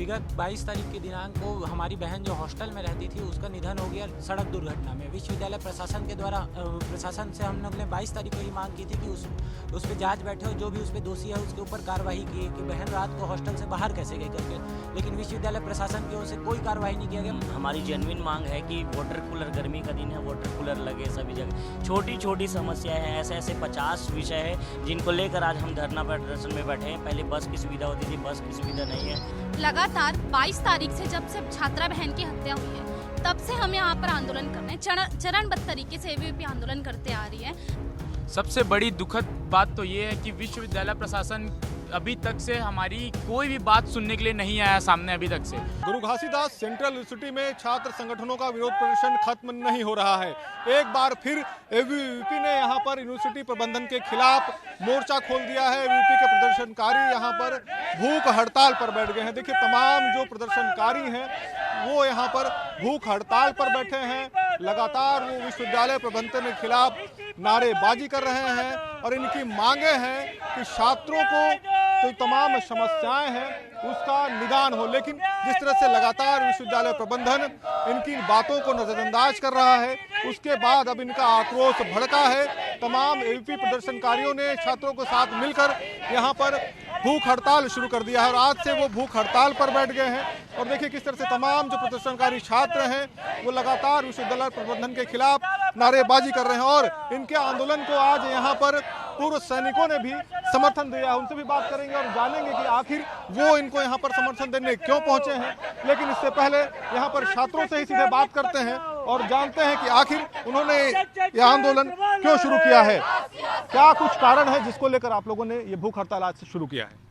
विगत 22 तारीख के दिनांक को हमारी बहन जो हॉस्टल में रहती थी उसका निधन हो गया सड़क दुर्घटना में। विश्वविद्यालय प्रशासन के द्वारा प्रशासन से हम लोग ने 22 तारीख को ही मांग की थी कि उस पर जांच बैठे हो, जो भी उस पर दोषी है उसके ऊपर कार्रवाई की कि बहन रात को हॉस्टल से बाहर कैसे गई करके, लेकिन विश्वविद्यालय प्रशासन की ओर से कोई कार्रवाई नहीं किया गया। हमारी जेन्युइन मांग है कि वाटर कूलर, गर्मी का दिन है, वाटर कूलर लगे सभी जगह। छोटी छोटी समस्याएं हैं, ऐसे 50 विषय है जिनको लेकर आज हम धरना प्रदर्शन में बैठे हैं। पहले बस की सुविधा होती थी, बस की सुविधा नहीं है। लगातार 22 तारीख से जब से छात्रा बहन की हत्या हुई है तब से हम यहाँ पर आंदोलन कर रहे हैं, चरणबद्ध तरीके से एबीवीपी आंदोलन करते आ रही है। सबसे बड़ी दुखद बात तो ये है कि विश्वविद्यालय प्रशासन अभी तक से हमारी कोई भी बात सुनने के लिए नहीं आया सामने अभी तक से। गुरु घासीदास सेंट्रल यूनिवर्सिटी में छात्र संगठनों का विरोध प्रदर्शन खत्म नहीं हो रहा है। एक बार फिर एबीवीपी ने यहाँ पर यूनिवर्सिटी प्रबंधन के खिलाफ मोर्चा खोल दिया है। एबीवीपी के प्रदर्शनकारी यहाँ पर भूख हड़ताल पर बैठ गए हैं। देखिए, तमाम जो प्रदर्शनकारी हैं वो यहाँ पर भूख हड़ताल पर बैठे हैं। लगातार वो विश्वविद्यालय प्रबंधन के खिलाफ नारेबाजी कर रहे हैं और इनकी मांगे हैं कि छात्रों को तो तमाम समस्याएं हैं उसका निदान हो। लेकिन जिस तरह से लगातार विश्वविद्यालय प्रबंधन इनकी बातों को नजरअंदाज कर रहा है, उसके बाद अब इनका आक्रोश भड़का है। तमाम एबीवीपी प्रदर्शनकारियों ने छात्रों के साथ मिलकर यहाँ पर भूख हड़ताल शुरू कर दिया है और आज से वो भूख हड़ताल पर बैठ गए हैं। और देखिए किस तरह से तमाम जो प्रदर्शनकारी छात्र हैं वो लगातार विश्वविद्यालय प्रबंधन के खिलाफ नारेबाजी कर रहे हैं और इनके आंदोलन को आज यहाँ पर पूर्व सैनिकों ने भी समर्थन दिया है। उनसे भी बात करेंगे और जानेंगे कि आखिर वो इनको यहाँ पर समर्थन देने क्यों पहुंचे हैं। लेकिन इससे पहले यहाँ पर छात्रों से ही सीधे बात करते हैं और जानते हैं कि आखिर उन्होंने यह आंदोलन क्यों शुरू किया है, क्या कुछ कारण है जिसको लेकर आप लोगों ने ये भूख हड़ताल आज से शुरू किया है।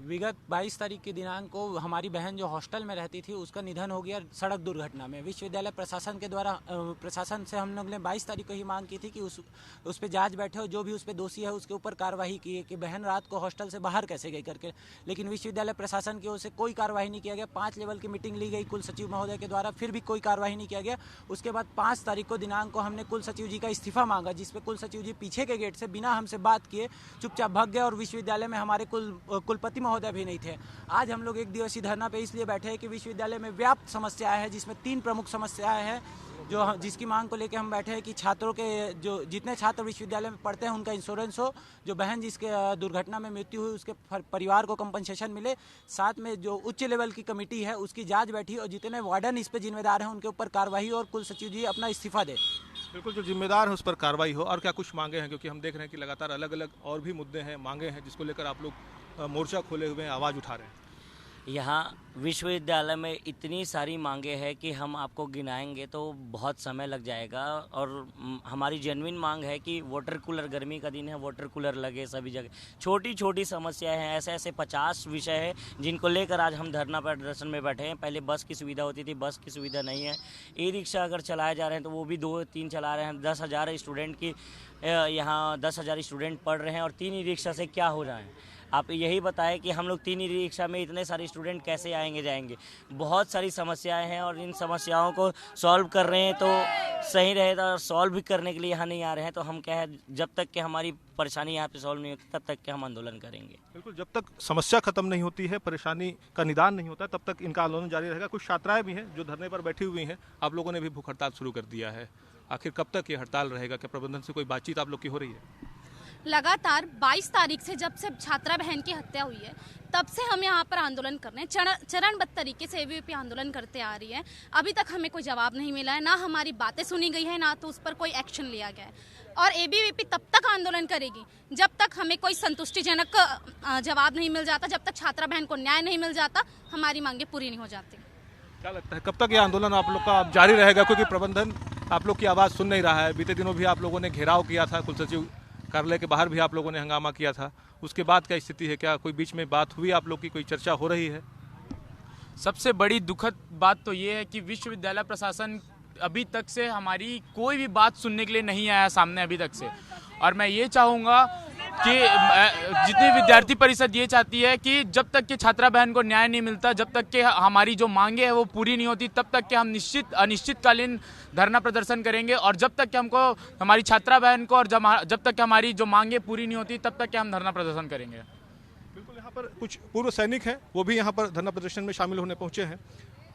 विगत 22 तारीख के दिनांक को हमारी बहन जो हॉस्टल में रहती थी उसका निधन हो गया सड़क दुर्घटना में। विश्वविद्यालय प्रशासन के द्वारा प्रशासन से हम लोग ने 22 तारीख को ही मांग की थी कि उस पर जांच बैठे हो, जो भी उस पर दोषी है उसके ऊपर कार्रवाई की कि बहन रात को हॉस्टल से बाहर कैसे गई करके, लेकिन विश्वविद्यालय प्रशासन की ओर से कोई कार्रवाई नहीं किया गया। 5 लेवल की मीटिंग ली गई कुल सचिव महोदय के द्वारा, फिर भी कोई कार्रवाई नहीं किया गया। उसके बाद 5 तारीख को दिनांक को हमने कुल सचिव जी का इस्तीफा मांगा, जिसपे कुल सचिव जी पीछे के गेट से बिना हमसे बात किए चुपचाप भाग गए और विश्वविद्यालय में हमारे कुलपति महोदय भी नहीं थे। आज हम लोग एक दिवसीय धरना पे इसलिए बैठे हैं कि विश्वविद्यालय में व्याप्त समस्याएं हैं, जिसमें 3 प्रमुख समस्याएं हैं जिसकी मांग को लेकर हम बैठे हैं कि छात्रों के जो जितने छात्र विश्वविद्यालय में पढ़ते हैं उनका इंश्योरेंस हो, जो बहन जिसके दुर्घटना में मृत्यु हुई उसके परिवार को कंपनसेशन मिले, साथ में जो उच्च लेवल की कमेटी है उसकी जांच बैठी और जितने वार्डन इस पर जिम्मेदार हैं उनके ऊपर कार्रवाई और कुल सचिव जी अपना इस्तीफा दे। बिल्कुल, जो जिम्मेदार है उस पर कार्रवाई हो। और क्या कुछ मांगे हैं, क्योंकि हम देख रहे हैं कि लगातार अलग अलग और भी मुद्दे हैं, मांगे हैं जिसको लेकर आप लोग मोर्चा खोले हुए हैं, आवाज़ उठा रहे हैं। यहाँ विश्वविद्यालय में इतनी सारी मांगे हैं कि हम आपको गिनाएंगे तो बहुत समय लग जाएगा। और हमारी जेन्युइन मांग है कि वाटर कूलर, गर्मी का दिन है, वाटर कूलर लगे सभी जगह। छोटी छोटी समस्याएं हैं, ऐसे 50 विषय है जिनको लेकर आज हम धरना प्रदर्शन में बैठे हैं। पहले बस की सुविधा होती थी, बस की सुविधा नहीं है। ई रिक्शा अगर चलाए जा रहे हैं तो वो भी 2-3 चला रहे हैं। 10,000 स्टूडेंट की यहाँ 10,000 स्टूडेंट पढ़ रहे हैं और 3 ई रिक्शा से क्या हो रहा है। आप यही बताएं कि हम लोग 3 ई रिक्शा में इतने सारे स्टूडेंट कैसे आएंगे जाएंगे। बहुत सारी समस्याएं हैं और इन समस्याओं को सॉल्व कर रहे हैं तो सही रहेगा, और सॉल्व भी करने के लिए यहाँ नहीं आ रहे हैं तो हम क्या है, जब तक कि हमारी परेशानी यहाँ पे सॉल्व नहीं होती तब तक के हम आंदोलन करेंगे। बिल्कुल, जब तक समस्या खत्म नहीं होती है, परेशानी का निदान नहीं होता, तब तक इनका आंदोलन जारी रहेगा। कुछ छात्राएं भी हैं जो धरने पर बैठी हुई हैं, आप लोगों ने भी भूख हड़ताल शुरू कर दिया है। आखिर कब तक ये हड़ताल रहेगा? क्या प्रबंधन से कोई बातचीत आप लोग की हो रही है? लगातार 22 तारीख से जब से छात्रा बहन की हत्या हुई है तब से हम यहाँ पर आंदोलन कर रहे हैं, चरणबद्ध तरीके से एबीवीपी आंदोलन करते आ रही है। अभी तक हमें कोई जवाब नहीं मिला है, ना हमारी बातें सुनी गई है, ना तो उस पर कोई एक्शन लिया गया है। और एबीवीपी तब तक आंदोलन करेगी जब तक हमें कोई संतुष्टिजनक जवाब नहीं मिल जाता, जब तक छात्रा बहन को न्याय नहीं मिल जाता, हमारी मांगे पूरी नहीं हो जाती। क्या लगता है कब तक ये आंदोलन आप लोग का जारी रहेगा? क्योंकि प्रबंधन आप लोग की आवाज़ सुन नहीं रहा है। बीते दिनों भी आप लोगों ने घेराव किया था, कुलसचिव कार्यालय के बाहर भी आप लोगों ने हंगामा किया था। उसके बाद क्या स्थिति है? क्या कोई बीच में बात हुई आप लोग की, कोई चर्चा हो रही है? सबसे बड़ी दुखद बात तो ये है कि विश्वविद्यालय प्रशासन अभी तक से हमारी कोई भी बात सुनने के लिए नहीं आया सामने अभी तक से। और मैं ये चाहूँगा कि जितनी विद्यार्थी परिषद ये चाहती है कि जब तक कि छात्रा बहन को न्याय नहीं मिलता, जब तक कि हमारी जो मांगे हैं वो पूरी नहीं होती, तब तक कि हम अनिश्चितकालीन धरना प्रदर्शन करेंगे। और जब तक कि हमको हमारी छात्रा बहन को और जब तक कि हमारी जो मांगे पूरी नहीं होती तब तक कि हम धरना प्रदर्शन करेंगे। बिल्कुल, यहाँ पर कुछ पूर्व सैनिक हैं, वो भी यहाँ पर धरना प्रदर्शन में शामिल होने पहुंचे हैं।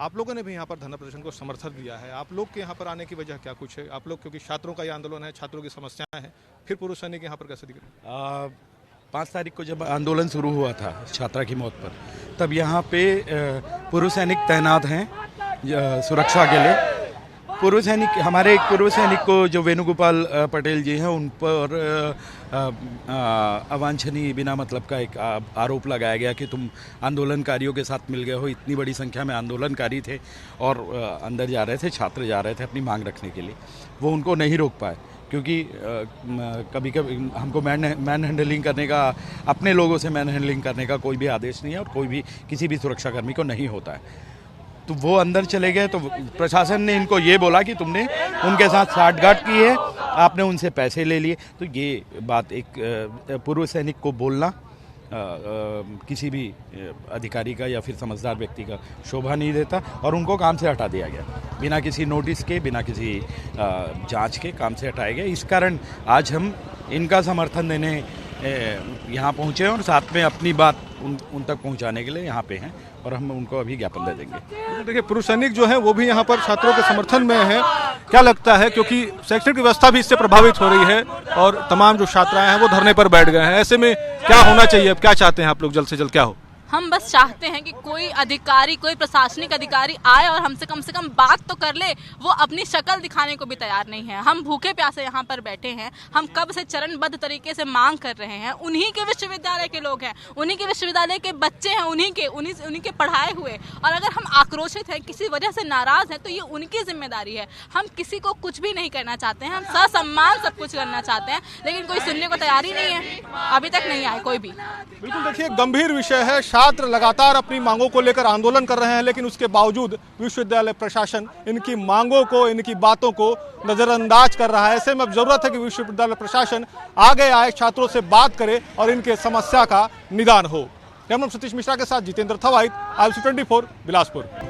आप लोगों ने भी यहाँ पर धरना प्रदर्शन को समर्थन दिया है। आप लोग के यहाँ पर आने की वजह क्या कुछ है? आप लोग, क्योंकि छात्रों का ये आंदोलन है, छात्रों की समस्याएं हैं, फिर पूर्व सैनिक यहाँ पर कैसे दिख रहे हैं? 5 तारीख को जब आंदोलन शुरू हुआ था छात्रा की मौत पर, तब यहाँ पे पूर्व सैनिक तैनात हैं सुरक्षा के लिए। पूर्व सैनिक, हमारे एक पूर्व सैनिक को जो वेणुगोपाल पटेल जी हैं, उन पर अवांछनीय बिना मतलब का एक आरोप लगाया गया कि तुम आंदोलनकारियों के साथ मिल गए हो। इतनी बड़ी संख्या में आंदोलनकारी थे और अंदर जा रहे थे, छात्र जा रहे थे अपनी मांग रखने के लिए। वो उनको नहीं रोक पाए क्योंकि कभी कभी हमको मैन हैंडलिंग करने का, अपने लोगों से मैन हैंडलिंग करने का कोई भी आदेश नहीं है और कोई भी किसी भी सुरक्षाकर्मी को नहीं होता है। तो वो अंदर चले गए तो प्रशासन ने इनको ये बोला कि तुमने उनके साथ साठगांठ की है, आपने उनसे पैसे ले लिए। तो ये बात एक पूर्व सैनिक को बोलना किसी भी अधिकारी का या फिर समझदार व्यक्ति का शोभा नहीं देता और उनको काम से हटा दिया गया बिना किसी नोटिस के, बिना किसी जांच के काम से हटाया गया। इस कारण आज हम इनका समर्थन देने यहाँ पहुँचे और साथ में अपनी बात उन तक पहुँचाने के लिए यहाँ पे हैं और हम उनको अभी ज्ञापन दे देंगे। देखिए, पूर्व सैनिक जो है वो भी यहाँ पर छात्रों के समर्थन में है। क्या लगता है, क्योंकि शैक्षणिक व्यवस्था भी इससे प्रभावित हो रही है और तमाम जो छात्राएं हैं वो धरने पर बैठ गए हैं, ऐसे में क्या होना चाहिए? अब क्या चाहते हैं आप लोग, जल्द से जल्द क्या हो? हम बस चाहते हैं कि कोई अधिकारी, कोई प्रशासनिक अधिकारी आए और हमसे कम से कम बात तो कर ले। वो अपनी शक्ल दिखाने को भी तैयार नहीं है। हम भूखे प्यासे यहाँ पर बैठे हैं। हम कब से चरणबद्ध तरीके से मांग कर रहे हैं। उन्हीं के विश्वविद्यालय के लोग हैं, उन्हीं के विश्वविद्यालय के बच्चे हैं, उन्हीं के पढ़ाए हुए। और अगर हम आक्रोशित हैं, किसी वजह से नाराज हैं, तो ये उनकी जिम्मेदारी है। हम किसी को कुछ भी नहीं करना चाहते हैं। हम ससम्मान सब कुछ करना चाहते हैं, लेकिन कोई सुनने को तैयार ही नहीं है। अभी तक नहीं आए कोई भी। बिल्कुल, देखिए, गंभीर विषय है। छात्र लगातार अपनी मांगों को लेकर आंदोलन कर रहे हैं, लेकिन उसके बावजूद विश्वविद्यालय प्रशासन इनकी मांगों को, इनकी बातों को नजरअंदाज कर रहा है। ऐसे में अब जरूरत है कि विश्वविद्यालय प्रशासन आगे आए, छात्रों से बात करे और इनके समस्या का निदान हो। कैमरा सतीश मिश्रा के साथ जितेंद्र थवाइत, IBC 24, बिलासपुर।